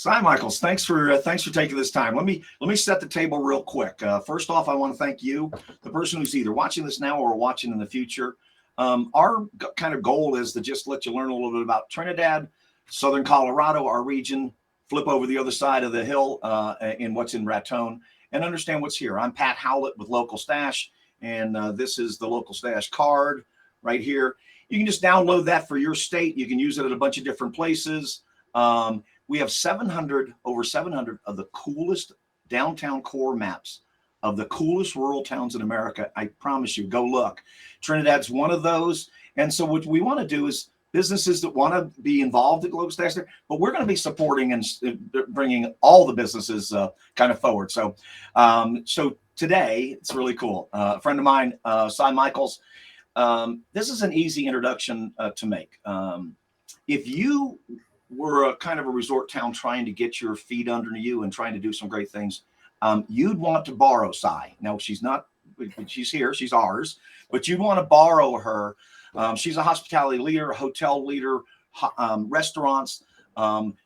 Cy Michaels, thanks for taking this time. Let me set the table real quick. First off, I want to thank you, the person who's either watching this now or watching in the future. Our kind of goal is to just let you learn a little bit about Trinidad, Southern Colorado, our region. Flip over the other side of the hill in what's in Raton, and understand what's here. I'm Pat Howlett with Local Stash, and this is the Local Stash card right here. You can just download that for your state. You can use it at a bunch of different places. We have over 700 of the coolest downtown core maps of the coolest rural towns in America. I promise you, go look. Trinidad's one of those. And so what we want to do is businesses that want to be involved at Global Stash, but we're going to be supporting and bringing all the businesses kind of forward. So today, it's really cool. A friend of mine, Cy Michaels, this is an easy introduction to make. If you were a kind of a resort town trying to get your feet under you and trying to do some great things, you'd want to borrow Cy. Now, she's here, she's ours, but you'd want to borrow her. She's a hospitality leader, a hotel leader, restaurants.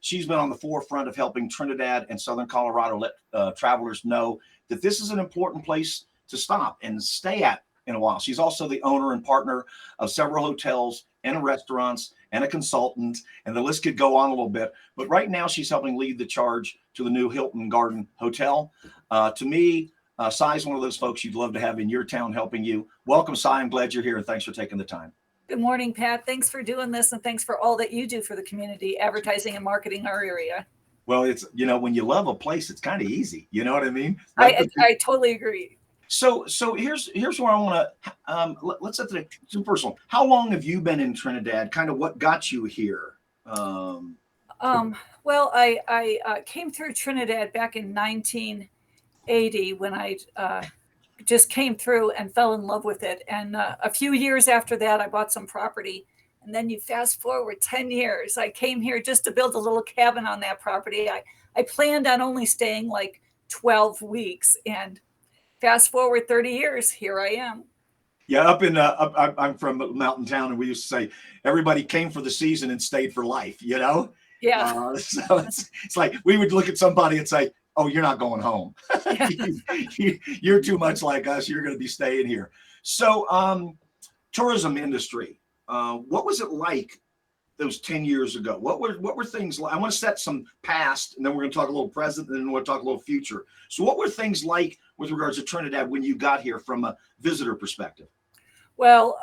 She's been on the forefront of helping Trinidad and Southern Colorado let travelers know that this is an important place to stop and stay at in a while. She's also the owner and partner of several hotels and restaurants and a consultant, and the list could go on a little bit. But right now, she's helping lead the charge to the new Hilton Garden Hotel. To me, Cy's one of those folks you'd love to have in your town helping you. Welcome, Cy. I'm glad you're here, and thanks for taking the time. Good morning, Pat. Thanks for doing this, and thanks for all that you do for the community, advertising and marketing our area. Well, it's, when you love a place, it's kind of easy. You know what I mean? I totally agree. So here's where I want to let's set the some personal. How long have you been in Trinidad? Kind of what got you here? Well, I came through Trinidad back in 1980 when I just came through and fell in love with it. And a few years after that, I bought some property. And then you fast forward 10 years. I came here just to build a little cabin on that property. I planned on only staying like 12 weeks, and fast forward 30 years, here I am. Yeah, I'm from a mountain town, and we used to say everybody came for the season and stayed for life, Yeah. So it's like we would look at somebody and say, oh, you're not going home. Yeah. You're too much like us. You're going to be staying here. So tourism industry, what was it like those 10 years ago? What were things like? I want to set some past, and then we're going to talk a little present, and then we'll talk a little future. So what were things like with regards to Trinidad when you got here from a visitor perspective? Well,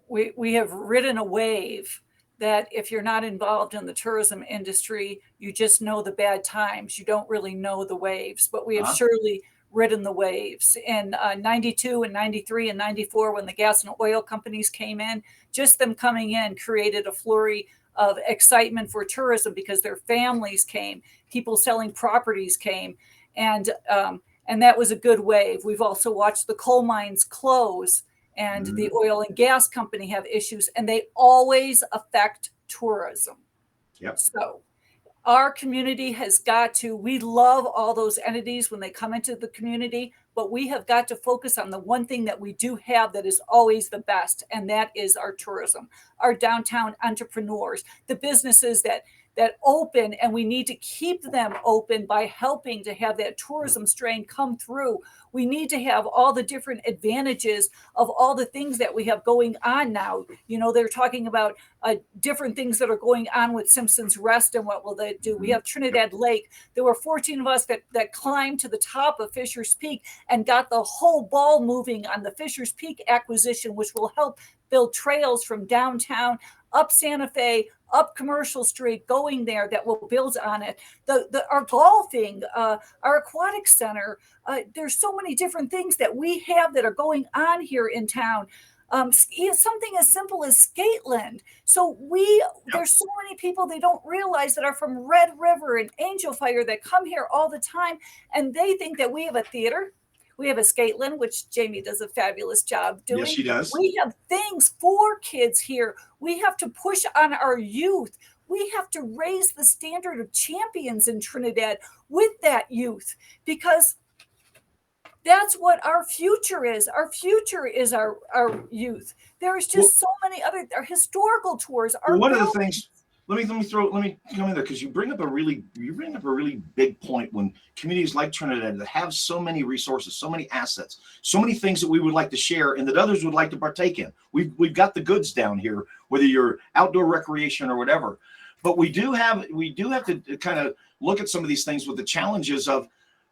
we have ridden a wave that if you're not involved in the tourism industry, you just know the bad times. You don't really know the waves, but we have surely ridden the waves. In 92 and 93 and 94, when the gas and oil companies came in, just them coming in created a flurry of excitement for tourism because their families came, people selling properties came, and that was a good wave. We've also watched the coal mines close and the oil and gas company have issues, and they always affect tourism. Yep. So our community has got to, we love all those entities when they come into the community, but we have got to focus on the one thing that we do have that is always the best, and that is our tourism, our downtown entrepreneurs, the businesses that open, and we need to keep them open by helping to have that tourism strain come through. We need to have all the different advantages of all the things that we have going on now. They're talking about different things that are going on with Simpson's Rest, and what will they do? We have Trinidad Lake. There were 14 of us that climbed to the top of Fisher's Peak and got the whole ball moving on the Fisher's Peak acquisition, which will help build trails from downtown up Santa Fe, up Commercial Street, going there that will build on it. Our golfing, our aquatic center, there's so many different things that we have that are going on here in town. Something as simple as Skateland. So there's so many people they don't realize that are from Red River and Angel Fire that come here all the time, and they think that we have a theater. We have a Skateland, which Jamie does a fabulous job doing. Yes, she does. We have things for kids here. We have to push on our youth. We have to raise the standard of champions in Trinidad with that youth, because that's what our future is. Our future is our youth. There's just so many other historical tours. One of the things let me come in there because you bring up a really big point when communities like Trinidad that have so many resources, so many assets, so many things that we would like to share and that others would like to partake in. We've got the goods down here, whether you're outdoor recreation or whatever. But we do have to kind of look at some of these things with the challenges of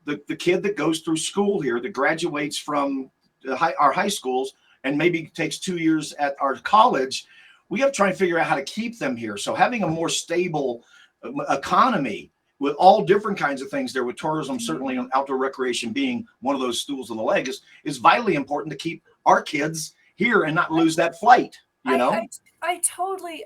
the kid that goes through school here, that graduates from our high schools and maybe takes 2 years at our college. We have to try and figure out how to keep them here. So having a more stable economy with all different kinds of things there, with tourism, certainly and outdoor recreation being one of those stools in the leg, is vitally important to keep our kids here and not lose that flight, you know? I totally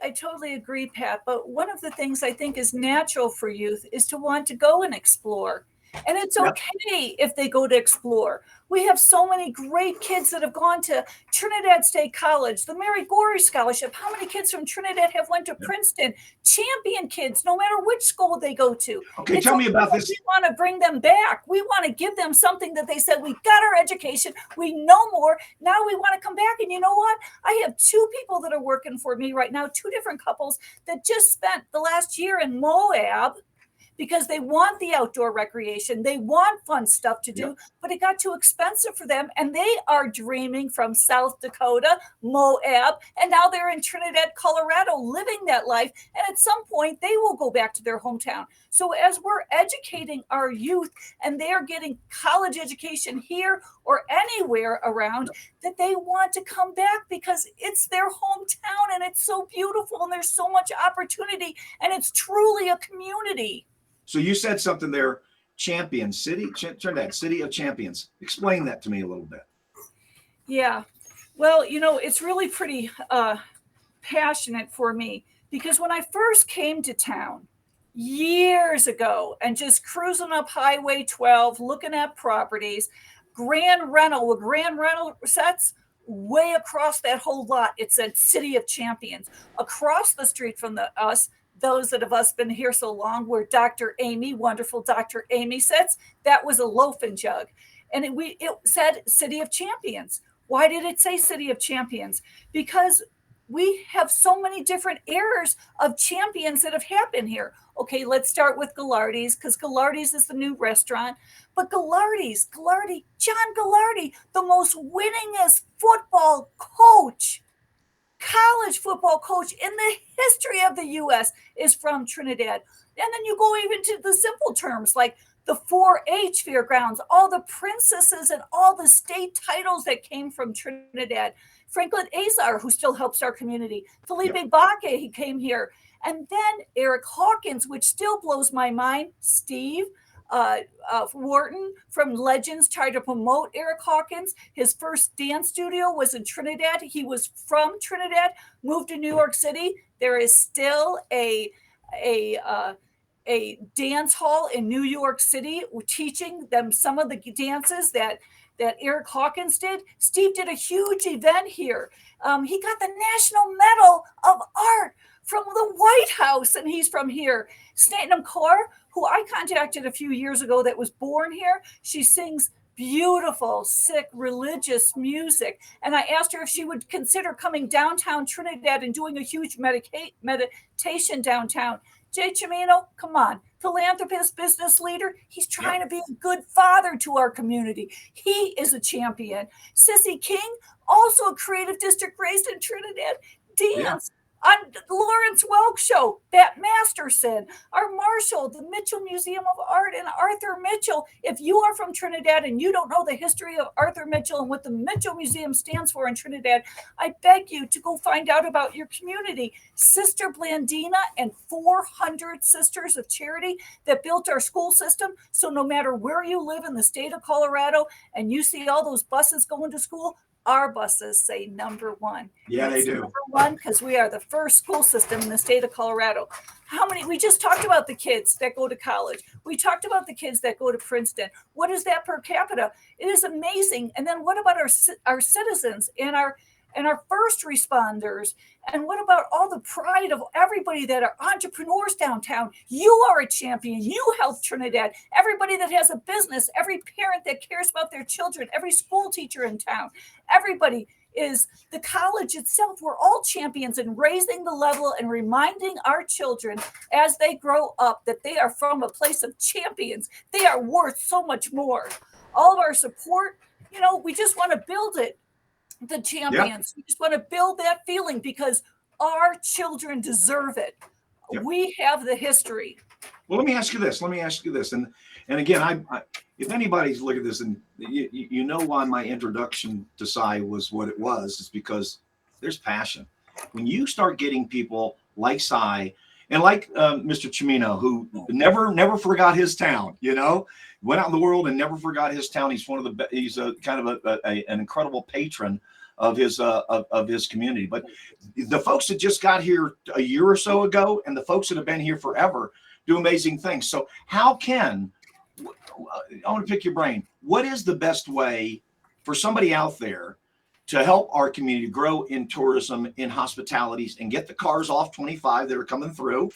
agree, Pat. But one of the things I think is natural for youth is to want to go and explore. And it's okay if they go to explore. We have so many great kids that have gone to Trinidad State College, the Mary Gorey Scholarship. How many kids from Trinidad have went to Princeton? Champion kids, no matter which school they go to. Okay, tell me about this. We want to bring them back. We want to give them something that they said, we got our education, we know more. Now we want to come back. And you know what? I have 2 people that are working for me right now, 2 different couples that just spent the last year in Moab, because they want the outdoor recreation. They want fun stuff to do, but it got too expensive for them. And they are dreaming from South Dakota, Moab, and now they're in Trinidad, Colorado, living that life. And at some point, they will go back to their hometown. So as we're educating our youth and they are getting college education here or anywhere around, that they want to come back because it's their hometown and it's so beautiful and there's so much opportunity and it's truly a community. So you said something there, champion city, Trinidad, city of champions. Explain that to me a little bit. Yeah, well, you know, it's really pretty passionate for me because when I first came to town years ago and just cruising up Highway 12, looking at properties, Grand Rental sets way across that whole lot. It said City of Champions. Across the street from us, those that have us been here so long, where Dr. Amy, wonderful Dr. Amy sits, that was a loafing jug. And it said City of Champions. Why did it say City of Champions? Because we have so many different eras of champions that have happened here. Okay, let's start with Gallardi's, because Gallardi's is the new restaurant. But John Gallardi, the most winningest football coach, college football coach in the history of the U.S. is from Trinidad. And then you go even to the simple terms like the 4-H fairgrounds, all the princesses and all the state titles that came from Trinidad. Franklin Azar, who still helps our community. Felipe Baque, he came here. And then Eric Hawkins, which still blows my mind. Steve Wharton from Legends tried to promote Eric Hawkins. His first dance studio was in Trinidad. He was from Trinidad, moved to New York City. There is still a dance hall in New York City teaching them some of the dances that Eric Hawkins did. Steve did a huge event here. He got the National Medal of Art from the White House, and he's from here. Stanton Kaur, who I contacted a few years ago, that was born here. She sings beautiful, sick, religious music. And I asked her if she would consider coming downtown Trinidad and doing a huge meditation downtown. Jay Chimino, come on, philanthropist, business leader. He's trying to be a good father to our community. He is a champion. Sissy King, also a creative district raised in Trinidad. Dance. On Lawrence Welk Show, Bat Masterson, our Marshall, the Mitchell Museum of Art, and Arthur Mitchell. If you are from Trinidad and you don't know the history of Arthur Mitchell and what the Mitchell Museum stands for in Trinidad, I beg you to go find out about your community. Sister Blandina and 400 Sisters of Charity that built our school system. So no matter where you live in the state of Colorado and you see all those buses going to school, our buses say number 1. Yeah, they do. Number 1 because we are the first school system in the state of Colorado. We just talked about the kids that go to college. We talked about the kids that go to Princeton. What is that per capita? It is amazing. And then what about our citizens and our first responders? And what about all the pride of everybody that are entrepreneurs downtown? You are a champion. You help Trinidad. Everybody that has a business, every parent that cares about their children, every school teacher in town, everybody. is the college itself. We're all champions in raising the level and reminding our children as they grow up that they are from a place of champions. They are worth so much more. All of our support, we just want to build it. The champions, we just want to build that feeling because our children deserve it. We have the history. Well, let me ask you this. And again, I if anybody's looking at this, and you know why my introduction to Cy was what it was, is because there's passion. When you start getting people like Cy and like Mr. Chimino, who never forgot his town, went out in the world and never forgot his town. He's he's a kind of an incredible patron of his community. But the folks that just got here a year or so ago, and the folks that have been here forever, do amazing things. So how can, I want to pick your brain, what is the best way for somebody out there to help our community grow in tourism, in hospitalities, and get the cars off 25 that are coming through,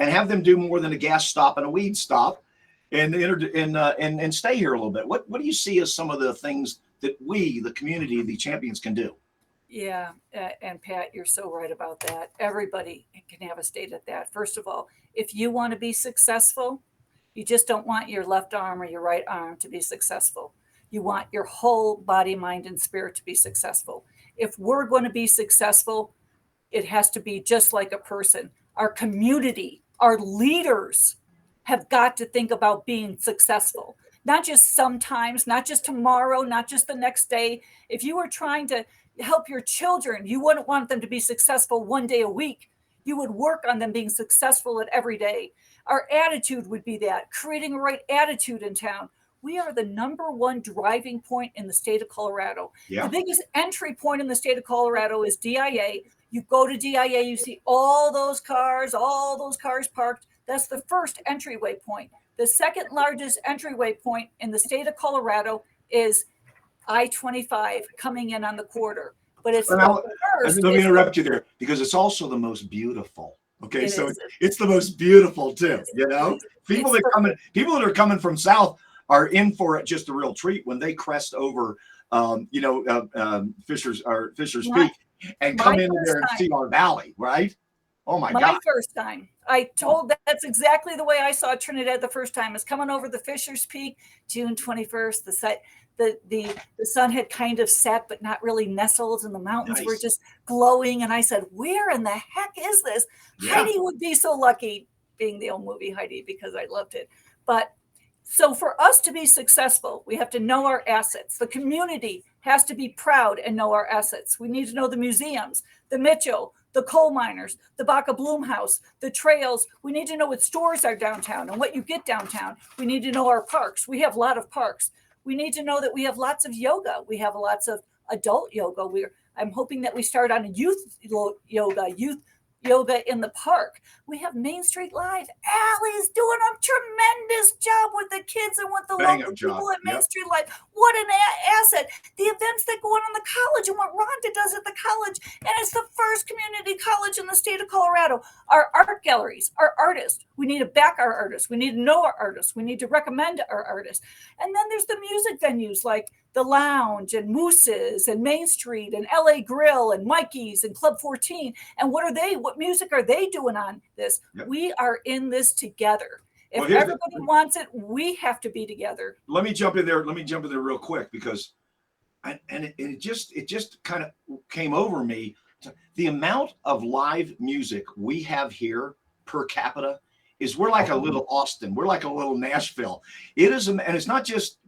and have them do more than a gas stop and a weed stop, and stay here a little bit? What do you see as some of the things that we, the community, the champions, can do? Yeah, and Pat, you're so right about that. Everybody can have a state at that. First of all, if you want to be successful, you just don't want your left arm or your right arm to be successful. You want your whole body, mind, and spirit to be successful. If we're going to be successful, it has to be just like a person. Our community, our leaders have got to think about being successful. Not just sometimes, not just tomorrow, not just the next day. If you were trying to help your children, you wouldn't want them to be successful one day a week. You would work on them being successful at every day. Our attitude would be that, creating a right attitude in town. We are the number one driving point in the state of Colorado. Yeah. The biggest entry point in the state of Colorado is DIA. You go to DIA, you see all those cars parked. That's the first entryway point. The second largest entryway point in the state of Colorado is I-25 coming in on the corridor. But it's let me interrupt you there, because it's also the most beautiful. Okay, so it's the most beautiful too. People that are coming from south are in for it, just a real treat when they crest over, Fisher's Peak and come in there and see our valley, right? Oh my God! My first time, that's exactly the way I saw Trinidad the first time. Is coming over the Fisher's Peak, June 21st. The sun had kind of set, but not really nestled, and the mountains were just glowing. And I said, "Where in the heck is this?" Yeah. Heidi would be so lucky, being the old movie Heidi, because I loved it. But so for us to be successful, we have to know our assets. The community has to be proud and know our assets. We need to know the museums, the Mitchell, the coal miners, the Baca Bloom House, the trails. We need to know what stores are downtown and what you get downtown. We need to know our parks. We have a lot of parks. We need to know that we have lots of yoga. We have lots of adult yoga. I'm hoping that we start on a youth yoga in the park. We have Main Street Live. Allie's doing a tremendous job with the kids and with the local people at Main Street Live. What an asset. The events that go on in the college and what Rhonda does at the college. And it's the first community college in the state of Colorado. Our art galleries, our artists. We need to back our artists. We need to know our artists. We need to recommend our artists. And then there's the music venues like the Lounge and Moose's and Main Street and LA Grill and Mikey's and Club 14. And what music are they doing on this? Yep. We are in this together. If everybody wants it, we have to be together. Let me jump in there real quick, because it just kind of came over me. The amount of live music we have here per capita is, we're like a little Austin. We're like a little Nashville. It is, and it's not just.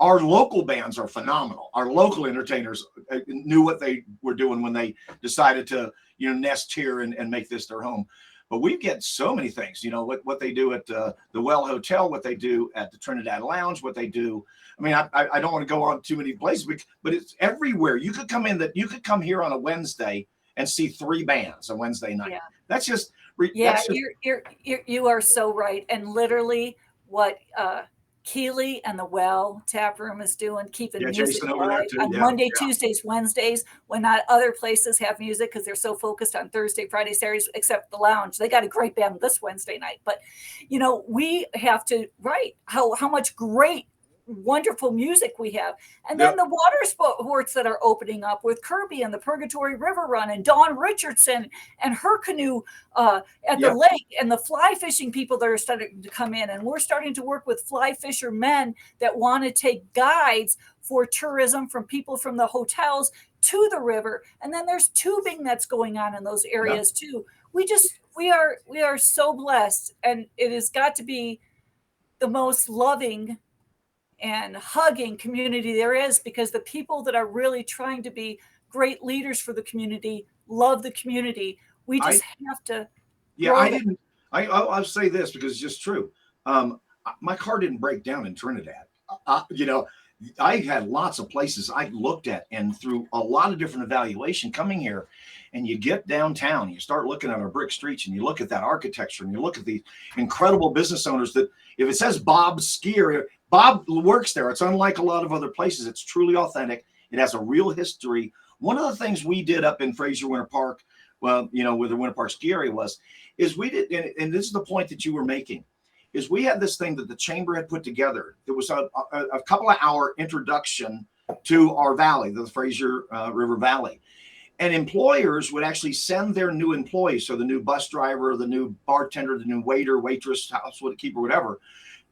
Our local bands are phenomenal. Our local entertainers knew what they were doing when they decided to, nest here and make this their home. But we get so many things, what they do at the Well Hotel, what they do at the Trinidad Lounge, what they do. I mean, I don't want to go on too many places, but it's everywhere. You could come here on a Wednesday and see 3 bands on Wednesday night. Yeah. That's just. You are so right. And literally what, Keeley and the Well Tap Room is doing, keeping music alive on Monday, Tuesdays, Wednesdays, when not other places have music because they're so focused on Thursday, Friday, Saturdays, except the Lounge. They got a great band this Wednesday night. But, we have to, how much great wonderful music we have. And then Yep. the water sports that are opening up with Kirby and the Purgatory River Run and Dawn Richardson and her canoe at the Yep. lake, and the fly fishing people that are starting to come in. And we're starting to work with fly fishermen that want to take guides for tourism from people from the hotels to the river. And then there's tubing that's going on in those Yep. areas too. We are so blessed, and it has got to be the most loving and hugging community there is, because the people that are really trying to be great leaders for the community love the community. We I just have to Yeah, grow I that. didn't. I'll say this because it's just true. My car didn't break down in Trinidad. You know, I had lots of places I looked at, and through a lot of different evaluation coming here, and you get downtown, you start looking at our brick streets, and you look at that architecture, and you look at the incredible business owners that, if it says Bob's Skier, Bob works there. It's unlike a lot of other places. It's truly authentic. It has a real history. One of the things we did up in Fraser Winter Park, well, you know, where the Winter Park Ski Area was, is we did, and this is the point that you were making, is we had this thing that the chamber had put together. There was a couple of hour introduction to our valley, the Fraser River Valley. And employers would actually send their new employees, so the new bus driver, the new bartender, the new waiter, waitress, housekeeper, keeper, whatever,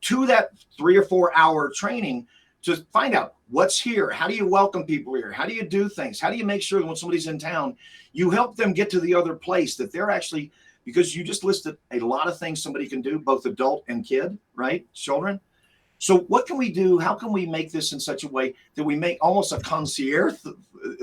to that 3 or 4 hour training to find out what's here. How do you welcome people here? How do you do things? How do you make sure that when somebody's in town, you help them get to the other place, that they're actually, because you just listed a lot of things somebody can do, both adult and kid, right? Children. So what can we do? How can we make this in such a way that we make almost a concierge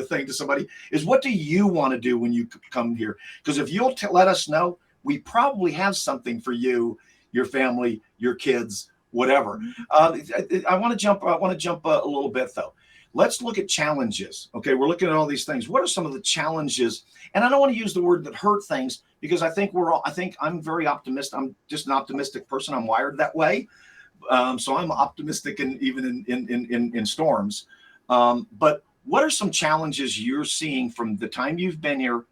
thing to somebody? Is what do you want to do when you come here? Because if you'll let us know, we probably have something for you, your family, your kids, whatever. I want to jump. I want to jump a little bit though. Let's look at challenges. Okay, we're looking at all these things. What are some of the challenges? And I don't want to use the word that hurt things, because I think we're all. I think I'm very optimistic. I'm just an optimistic person. I'm wired that way. So I'm optimistic, and even in storms. But what are some challenges you're seeing from the time you've been here,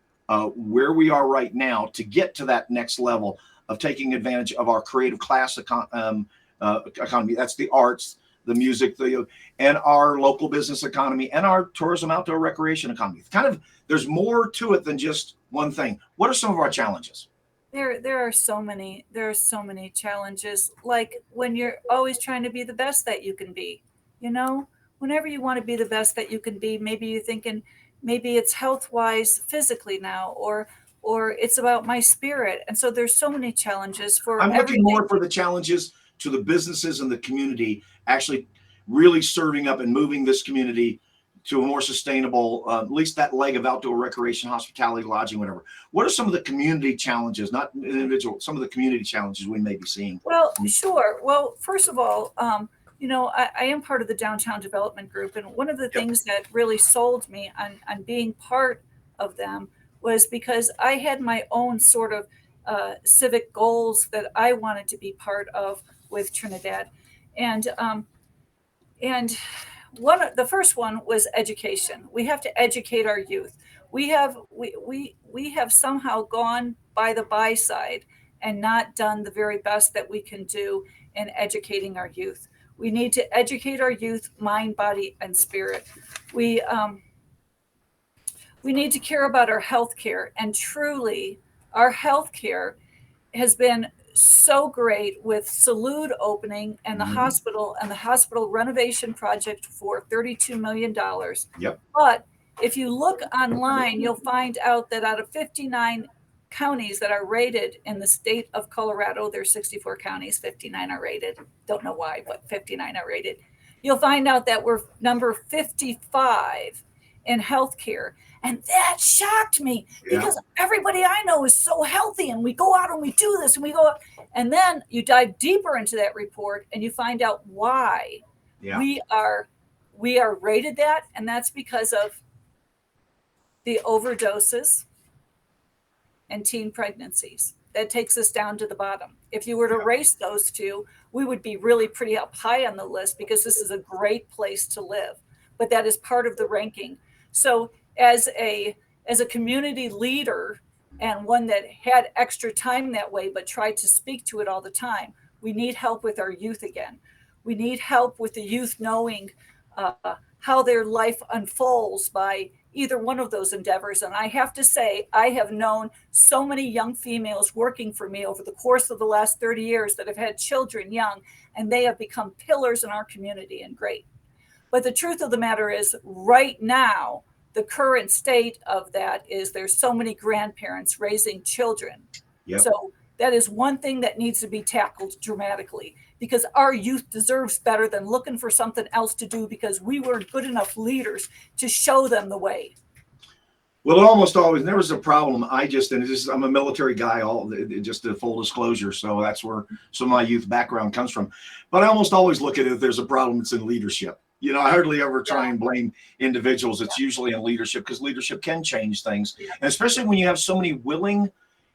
where we are right now, to get to that next level of taking advantage of our creative class economy? That's the arts, the music, and our local business economy, and our tourism, outdoor recreation economy. It's kind of, there's more to it than just one thing. What are some of our challenges? There are so many, challenges, like when you're always trying to be the best that you can be. You know, whenever you want to be the best that you can be, maybe you're thinking, maybe it's health wise physically now, or it's about my spirit. And so there's so many challenges for I'm looking everything. more for the challenges to the businesses and the community actually really serving up and moving this community to a more sustainable, at least that leg of outdoor recreation, hospitality, lodging, whatever. What are some of the community challenges, not individual, some of the community challenges we may be seeing? Well, sure. Well, first of all, I am part of the downtown development group, and one of the Yep. things that really sold me on being part of them was because I had my own sort of civic goals that I wanted to be part of with Trinidad, and the first one was education. We have to educate our youth. We have somehow gone by the by side and not done the very best that we can do in educating our youth. We need to educate our youth, mind, body, and spirit. We need to care about our health care, and truly, our health care has been so great with Salud opening and Mhm. the hospital renovation project for $32 million. Yep. But if you look online, you'll find out that out of 59 counties that are rated in the state of Colorado, there's 64 counties, 59 are rated. Don't know why, but 59 are rated. You'll find out that we're number 55 in healthcare. And that shocked me, Yeah. because everybody I know is so healthy, and we go out and we do this and we go out. And then you dive deeper into that report and you find out why Yeah. we are rated that. And that's because of the overdoses and teen pregnancies. That takes us down to the bottom. If you were to Yeah. race those two, we would be really pretty up high on the list, because this is a great place to live. But that is part of the ranking. So as a community leader, and one that had extra time that way but tried to speak to it all the time, we need help with our youth again. We need help with the youth knowing how their life unfolds by either one of those endeavors. And I have to say, I have known so many young females working for me over the course of the last 30 years that have had children young, and they have become pillars in our community, and great. But the truth of the matter is, right now, the current state of that is there's so many grandparents raising children. Yep. So that is one thing that needs to be tackled dramatically, because our youth deserves better than looking for something else to do because we weren't good enough leaders to show them the way. Well, it almost always, there was a problem. I'm a military guy, just a full disclosure. So that's where some of my youth background comes from. But I almost always look at it, if there's a problem, it's in leadership. You know, I hardly ever try and blame individuals. It's usually in leadership, because leadership can change things. And especially when you have so many willing,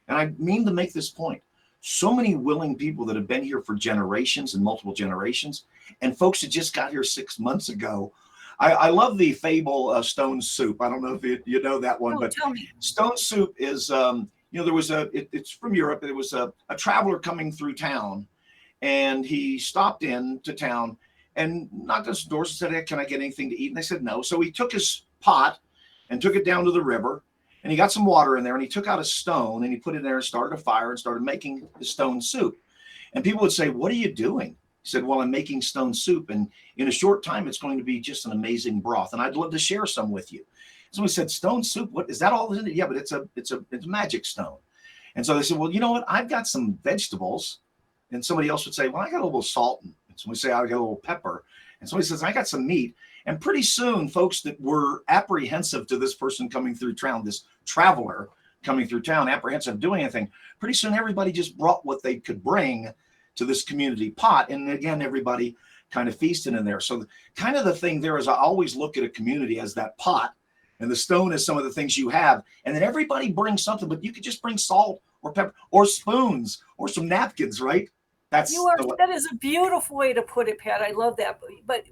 and I mean to make this point, so many willing people that have been here for generations and multiple generations, and folks that just got here 6 months ago. I love the fable Stone Soup. I don't know if you know that one, but tell me. Stone Soup is, there was it's from Europe. It was a traveler coming through town, and he stopped into town and knocked on some doors and said, "Hey, can I get anything to eat?" And they said no. So he took his pot and took it down to the river, and he got some water in there, and he took out a stone and he put it in there and started a fire and started making the stone soup. And people would say, "What are you doing?" He said, "Well, I'm making stone soup, and in a short time, it's going to be just an amazing broth, and I'd love to share some with you." Somebody said, "Stone soup? What is that all in it?" "Yeah, but it's a magic stone." And so they said, "Well, you know what? I've got some vegetables." And somebody else would say, "Well, I got a little salt." And somebody say, "I got a little pepper." And somebody says, "I got some meat." And pretty soon, folks that were apprehensive to this person coming through town, this traveler coming through town, apprehensive of doing anything, pretty soon everybody just brought what they could bring to this community pot. And again, everybody kind of feasted in there. So kind of the thing there is, I always look at a community as that pot, and the stone is some of the things you have. And then everybody brings something, but you could just bring salt or pepper or spoons or some napkins, right? That is a beautiful way to put it, Pat. I love that. But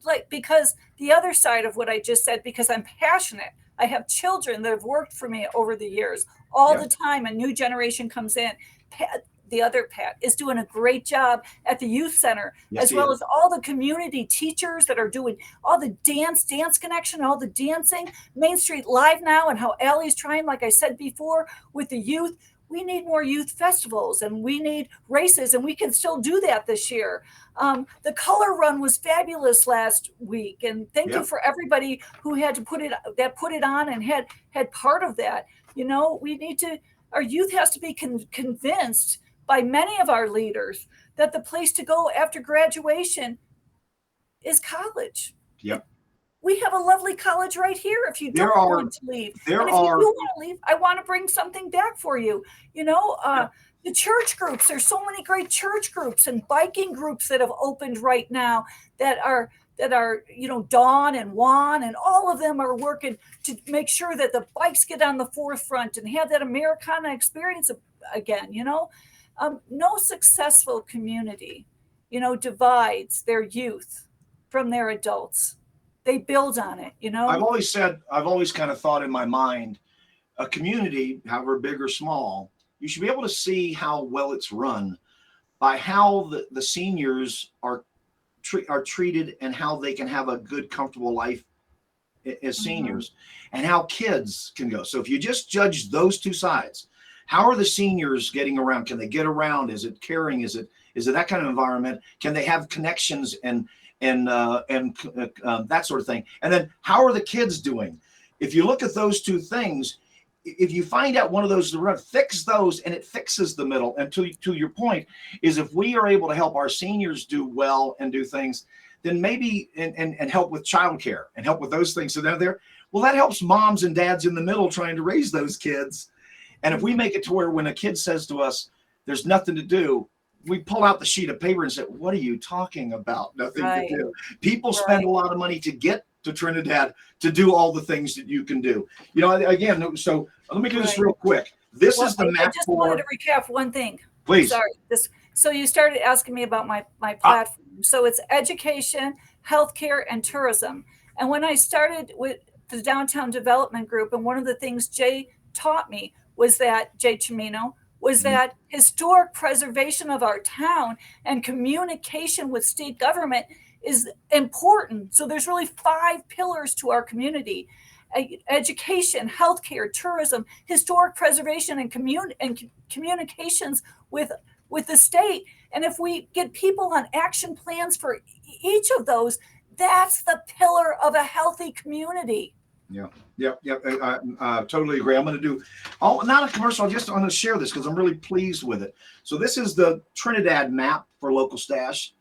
like, because the other side of what I just said, because I'm passionate, I have children that have worked for me over the years. All the time, a new generation comes in. Pat, the other Pat, is doing a great job at the youth center, as well as all the community teachers that are doing all the dance connection, all the dancing, Main Street Live now, and how Allie's trying, like I said before, with the youth. We need more youth festivals, and we need races, and we can still do that this year. The color run was fabulous last week, and thank you for everybody who had to put it on and had part of that. You know, our youth has to be convinced by many of our leaders that the place to go after graduation is college. Yep. We have a lovely college right here if you don't want to leave. And if you do want to leave, I want to bring something back for you. You know, the church groups, there's so many great church groups and biking groups that have opened right now that are, Dawn and Juan, and all of them are working to make sure that the bikes get on the forefront and have that Americana experience again. No successful community, divides their youth from their adults. They build on it, I've always kind of thought in my mind, a community, however big or small, you should be able to see how well it's run by how the seniors are treated, and how they can have a good, comfortable life as seniors, and how kids can go. So if you just judge those two sides, how are the seniors getting around? Can they get around? Is it caring? Is it that kind of environment? Can they have connections and that sort of thing? And then how are the kids doing? If you look at those two things, if you find out one of those, fix those, and it fixes the middle. And to your point is, if we are able to help our seniors do well and do things, then maybe and help with childcare and help with those things. So they're there. Well, that helps moms and dads in the middle trying to raise those kids. And if we make it to where when a kid says to us, "There's nothing to do," we pull out the sheet of paper and say, "What are you talking about? Nothing to do." People spend a lot of money to get to Trinidad to do all the things that you can do. Again, so let me do this real quick. This is the map. I just wanted to recap one thing. Please. Sorry. So you started asking me about my platform. So it's education, healthcare, and tourism. And when I started with the Downtown Development Group, and one of the things Jay taught me was that, Jay Chimino, was that historic preservation of our town and communication with state government is important. So there's really 5 pillars to our community: education, healthcare, tourism, historic preservation, and communications with the state. And if we get people on action plans for each of those, that's the pillar of a healthy community. Yeah, I totally agree. I'm going to do, not a commercial. I'm going to share this because I'm really pleased with it. So this is the Trinidad map for Local Stash.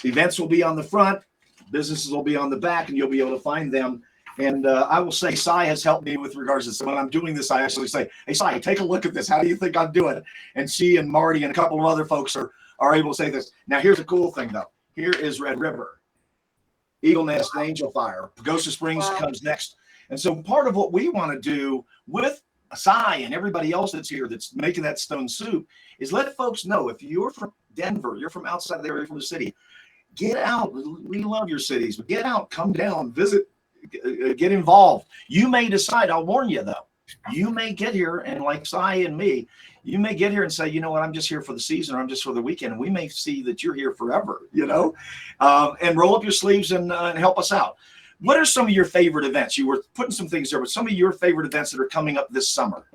Events will be on the front, businesses will be on the back, and you'll be able to find them. And I will say, Cy has helped me with regards to this. So when I'm doing this, I actually say, hey, Cy, take a look at this. How do you think I'm doing? And she and Marty and a couple of other folks are able to say this. Now, here's a cool thing, though. Here is Red River, Eagle Nest, Angel Fire. Pagosa Springs comes next. And so part of what we want to do with Cy and everybody else that's here that's making that stone soup is let folks know, if you're from Denver, you're from outside the area, from the city, get out. We love your cities, but get out, come down, visit, get involved. You may decide, I'll warn you though, you may get here and like Cy and me, you may get here and say, you know what, I'm just here for the season, or I'm just for the weekend. And we may see that you're here forever, and roll up your sleeves and help us out. What are some of your favorite events? You were putting some things there, but some of your favorite events that are coming up this summer.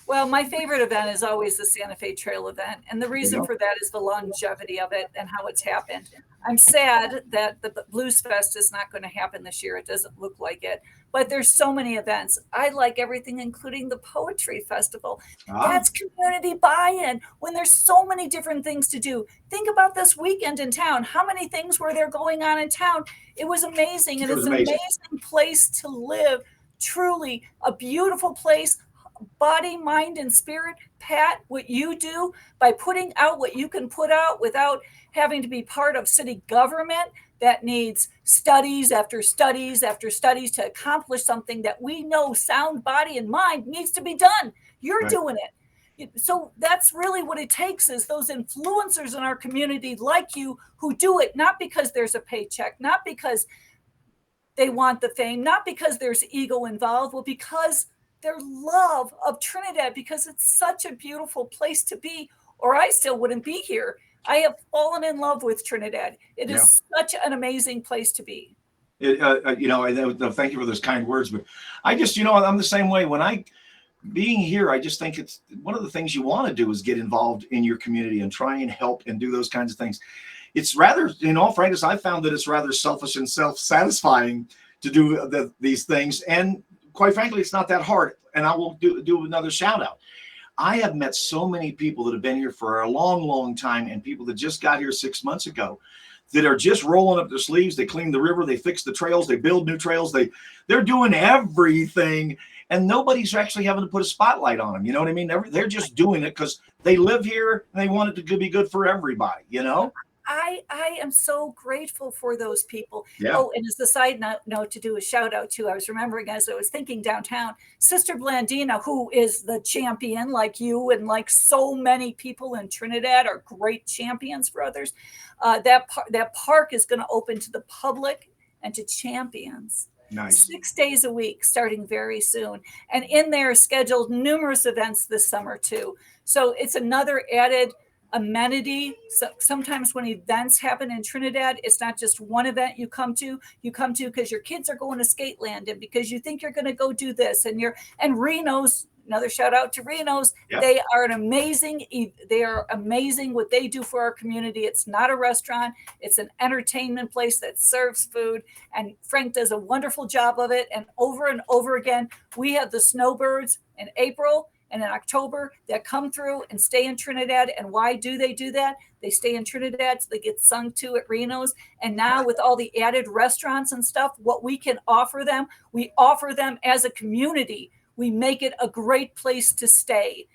Well, my favorite event is always the Santa Fe Trail event. And the reason for that is the longevity of it and how it's happened. I'm sad that the Blues Fest is not going to happen this year. It doesn't look like it. But there's so many events. I like everything, including the Poetry Festival. That's community buy-in when there's so many different things to do. Think about this weekend in town. How many things were there going on in town? It was amazing. And it's an amazing place to live. Truly a beautiful place. Body, mind, and spirit. Pat, what you do by putting out what you can put out without having to be part of city government that needs studies after studies after studies to accomplish something that we know sound body and mind needs to be done. You're doing it. So that's really what it takes, is those influencers in our community like you who do it, not because there's a paycheck, not because they want the fame, not because there's ego involved, but because their love of Trinidad, because it's such a beautiful place to be, or I still wouldn't be here. I have fallen in love with Trinidad. It is such an amazing place to be. Thank you for those kind words, but I just, I'm the same way. Being here, I just think it's one of the things you want to do is get involved in your community and try and help and do those kinds of things. It's rather, in all frankness, I found that it's rather selfish and self-satisfying to do these things. And quite frankly, it's not that hard. And I will do another shout out. I have met so many people that have been here for a long, long time, and people that just got here 6 months ago that are just rolling up their sleeves. They clean the river, they fix the trails, they build new trails. They're doing everything, and nobody's actually having to put a spotlight on them. You know what I mean? They're just doing it because they live here and they want it to be good for everybody, I am so grateful for those people. Yeah. Oh, and as a side note to do a shout out to, I was remembering as I was thinking downtown, Sister Blandina, who is the champion like you and like so many people in Trinidad are great champions for others. That park is going to open to the public and to champions. Nice. 6 days a week starting very soon. And in there scheduled numerous events this summer too. So it's another added amenity. So sometimes when events happen in Trinidad, it's not just one event you come to because your kids are going to Skateland and because you think you're going to go do this, and Reno's, another shout out to Reno's. Yep. They are amazing what they do for our community. It's not a restaurant, it's an entertainment place that serves food, and Frank does a wonderful job of it. And over again, we have the snowbirds in April and in October that come through and stay in Trinidad. And why do they do that? They stay in Trinidad so they get sung to at Reno's. And now with all the added restaurants and stuff, what we can offer them, we offer them as a community. We make it a great place to stay.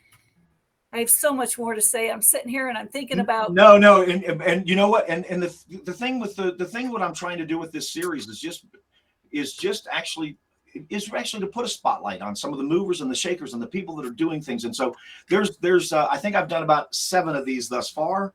I have so much more to say. I'm sitting here and I'm thinking about no, and you know what? And the thing with the thing what I'm trying to do with this series is actually to put a spotlight on some of the movers and the shakers and the people that are doing things. And so there's I think I've done about 7 of these thus far,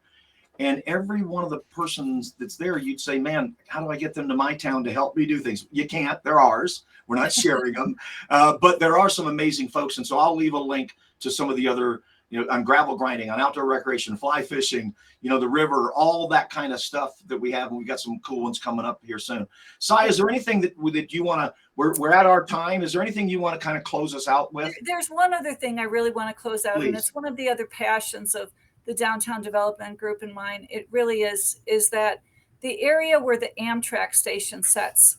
and every one of the persons that's there, you'd say, man, how do I get them to my town to help me do things? You can't. They're ours. We're not sharing them, but there are some amazing folks. And so I'll leave a link to some of the other on gravel grinding, on outdoor recreation, fly fishing, the river, all that kind of stuff that we have. And we've got some cool ones coming up here soon. Sai, is there anything that you want to, we're at our time. Is there anything you want to kind of close us out with? There's one other thing I really want to close out. Please. And it's one of the other passions of the Downtown Development Group in mine. It really is that the area where the Amtrak station sits,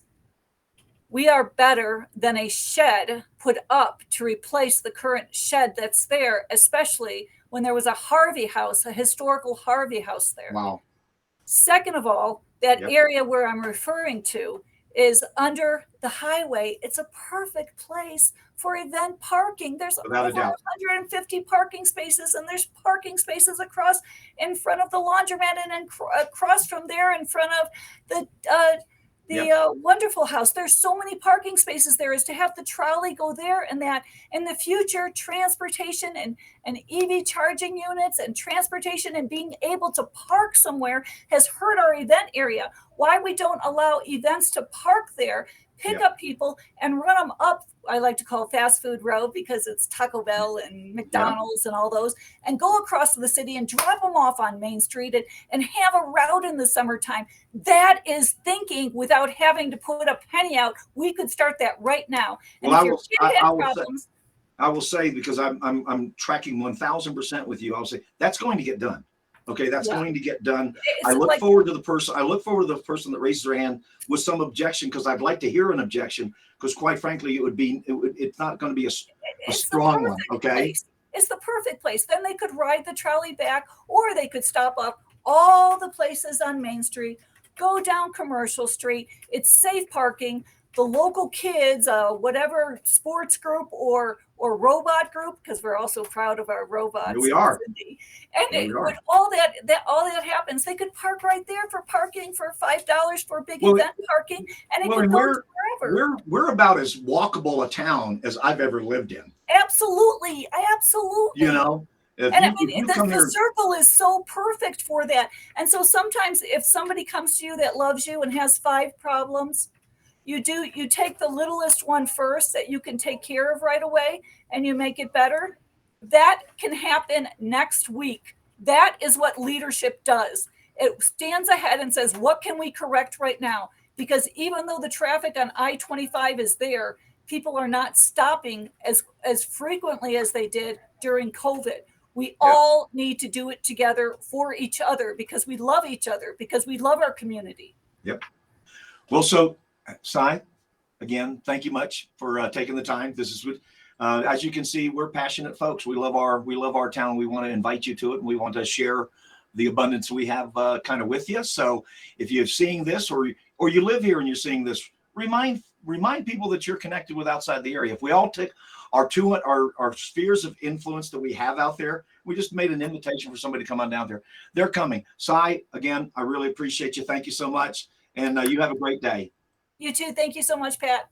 we are better than a shed put up to replace the current shed that's there, especially when there was a Harvey House, a historical Harvey House there. Wow. Second of all, that area where I'm referring to is under the highway. It's a perfect place for event parking. There's over 150 parking spaces, and there's parking spaces across in front of the laundromat and across from there in front of the Wonderful House. There's so many parking spaces there. Is to have the trolley go there, and that in the future, transportation and EV charging units and transportation and being able to park somewhere has hurt our event area. Why we don't allow events to park there, pick up people and run them up, I like to call Fast Food Road, because it's Taco Bell and McDonald's and all those, and go across the city and drop them off on Main Street and have a route in the summertime. That is thinking without having to put a penny out. We could start that right now. And well, I will say, because I'm tracking 1000% with you, I'll say that's going to get done. Okay, that's going to get done. I look forward to the person that raises their hand with some objection, because I'd like to hear an objection, because quite frankly, it's not going to be a strong one. Okay. It's the perfect place. Then they could ride the trolley back, or they could stop up all the places on Main Street, go down Commercial Street. It's safe parking. The local kids, whatever sports group or robot group, because we're also proud of our robots. Here we are. And when all that happens, they could park right there for parking for $5 for big event parking, and it could go wherever. We're about as walkable a town as I've ever lived in. Absolutely. The circle is so perfect for that. And so sometimes if somebody comes to you that loves you and has 5 problems, you take the littlest one first that you can take care of right away, and you make it better. That can happen next week. That is what leadership does. It stands ahead and says, what can we correct right now? Because even though the traffic on I-25 is there, people are not stopping as frequently as they did during COVID. We all need to do it together for each other, because we love each other, because we love our community. Yep. Well, so Sai, again, thank you much for taking the time. This is as you can see, we're passionate folks. We love our town. We want to invite you to it, and we want to share the abundance we have kind of with you. So if you're seeing this, or you live here and you're seeing this, remind people that you're connected with outside the area. If we all take our spheres of influence that we have out there, we just made an invitation for somebody to come on down there. They're coming. Sai, again, I really appreciate you. Thank you so much, and you have a great day. You too. Thank you so much, Pat.